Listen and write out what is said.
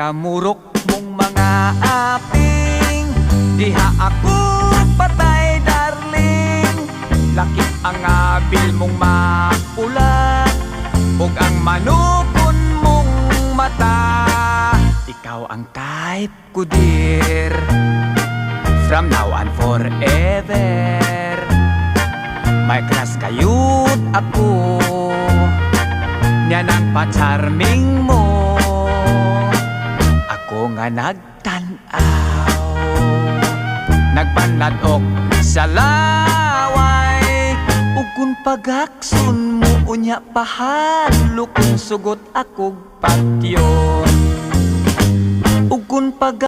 Paglamurok mong mga aping, diha ako patay darling. Lakip ang abil mong maula, ug ang manukon mong mata. Ikaw ang type ko dear, from now on forever. May crush kayut ako, niya nang pa-charming mo. Ako nga nagtanaw, nagpanladok sa laway. Ug kung pagakson mo unya pahalo, kung sugot akog patyon. Ug kung